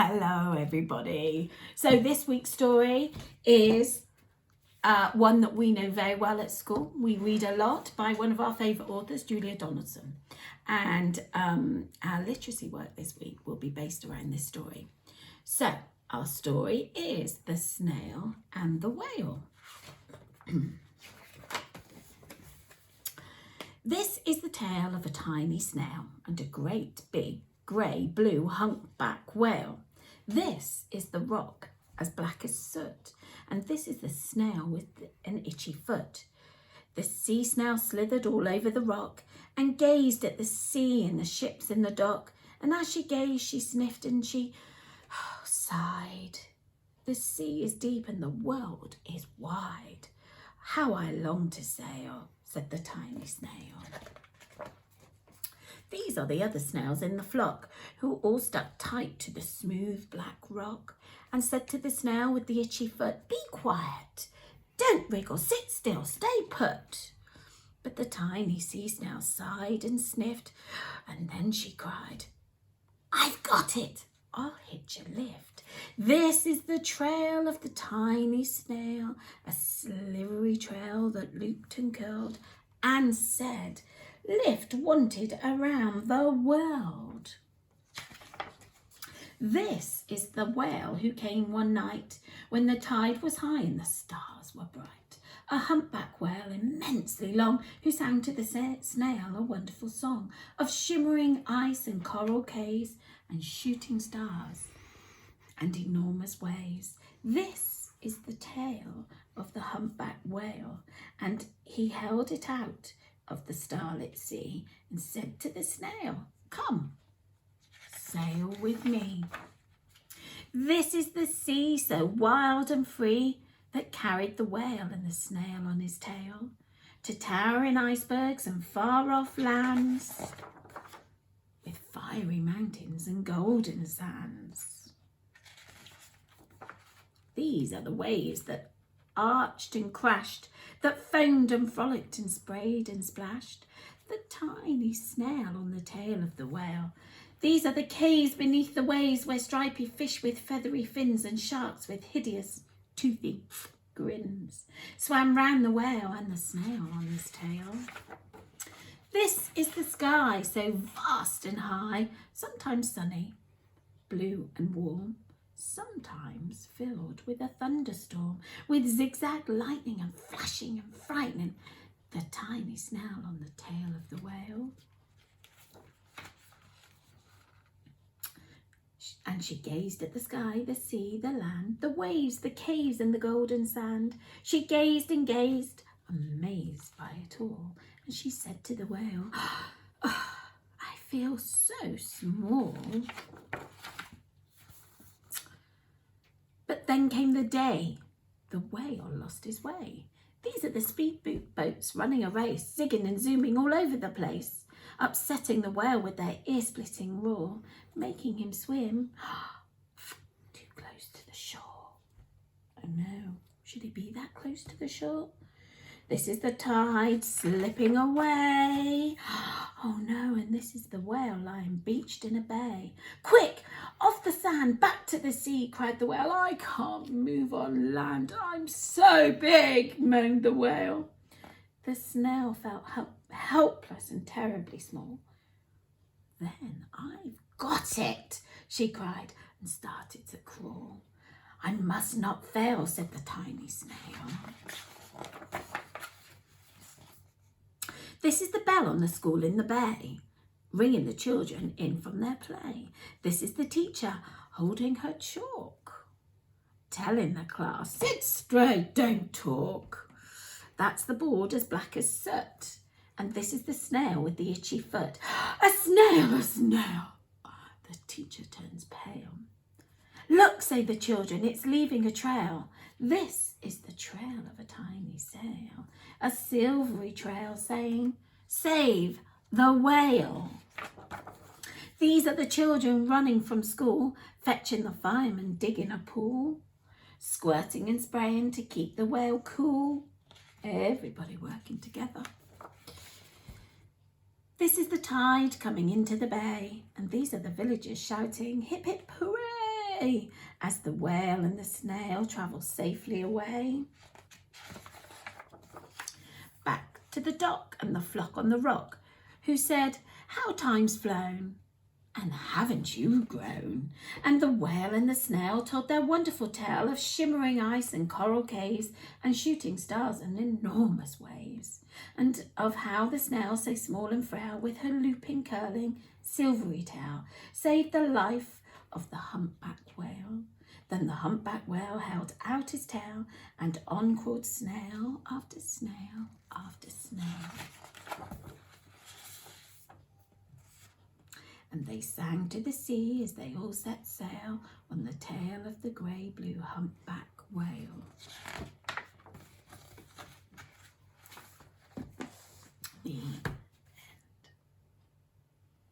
Hello everybody. So this week's story is one that we know very well at school. We read a lot by one of our favourite authors, Julia Donaldson. And our literacy work this week will be based around this story. So our story is The Snail and the Whale. This is the tale of a tiny snail and a great big grey blue humpback whale. This is the rock as black as soot, and this is the snail with an itchy foot. The sea snail slithered all over the rock and gazed at the sea and the ships in the dock, and as she gazed she sniffed and she sighed. The sea is deep and the world is wide. How I long to sail, said the tiny snail. These are the other snails in the flock, who all stuck tight to the smooth black rock, and said to the snail with the itchy foot, "Be quiet, don't wriggle, sit still, stay put." But the tiny sea snail sighed and sniffed, and then she cried, "I've got it, I'll hitch a lift." This is the trail of the tiny snail, a slivery trail that looped and curled and said, "Lift wanted around the world." This is the whale who came one night when the tide was high and the stars were bright. A humpback whale immensely long, who sang to the snail a wonderful song of shimmering ice and coral caves and shooting stars and enormous waves. This is the tale of the humpback whale, and he held it out of the starlit sea and said to the snail, "Come, sail with me." This is the sea so wild and free that carried the whale and the snail on his tail to towering icebergs and far off lands with fiery mountains and golden sands. These are the waves that arched and crashed, that foamed and frolicked and sprayed and splashed the tiny snail on the tail of the whale. These are the caves beneath the waves where stripy fish with feathery fins and sharks with hideous toothy grins swam round the whale and the snail on his tail. This is the sky so vast and high, sometimes sunny, blue and warm, sometimes filled with a thunderstorm, with zigzag lightning and flashing and frightening the tiny snail on the tail of the whale. And she gazed at the sky, the sea, the land, the waves, the caves and the golden sand. She gazed and gazed, amazed by it all, and she said to the whale, "Oh, I feel so small." But then came the day. The whale lost his way. These are the speedboat boats running a race, zigging and zooming all over the place, upsetting the whale with their ear-splitting roar, making him swim too close to the shore. Oh no, should he be that close to the shore? This is the tide slipping away. Oh no, and this is the whale lying beached in a bay. "Quick, off the sand, back to the sea," cried the whale. "I can't move on land, I'm so big," moaned the whale. The snail felt helpless and terribly small. "Then I've got it," she cried, and started to crawl. "I must not fail," said the tiny snail. This is the bell on the school in the bay, ringing the children in from their play. This is the teacher holding her chalk, telling the class, "Sit straight, don't talk." That's the board as black as soot, and this is the snail with the itchy foot. "A snail, a snail!" The teacher turns pale. "Look," say the children, "it's leaving a trail." This is the trail of a tiny sail, a silvery trail saying, "Save the whale." These are the children running from school, fetching the fireman, digging a pool, squirting and spraying to keep the whale cool. Everybody working together. This is the tide coming into the bay, and these are the villagers shouting, "Hip hip hooray!" hooray, as the whale and the snail travel safely away. Back to the dock and the flock on the rock, who said, how time's flown, and haven't you grown? And the whale and the snail told their wonderful tale of shimmering ice and coral caves and shooting stars and enormous waves, and of how the snail, so small and frail, with her looping, curling, silvery tail, saved the life of the humpback whale. Then the humpback whale held out his tail, and on crawled snail after snail after snail. And they sang to the sea as they all set sail on the tail of the grey-blue humpback whale.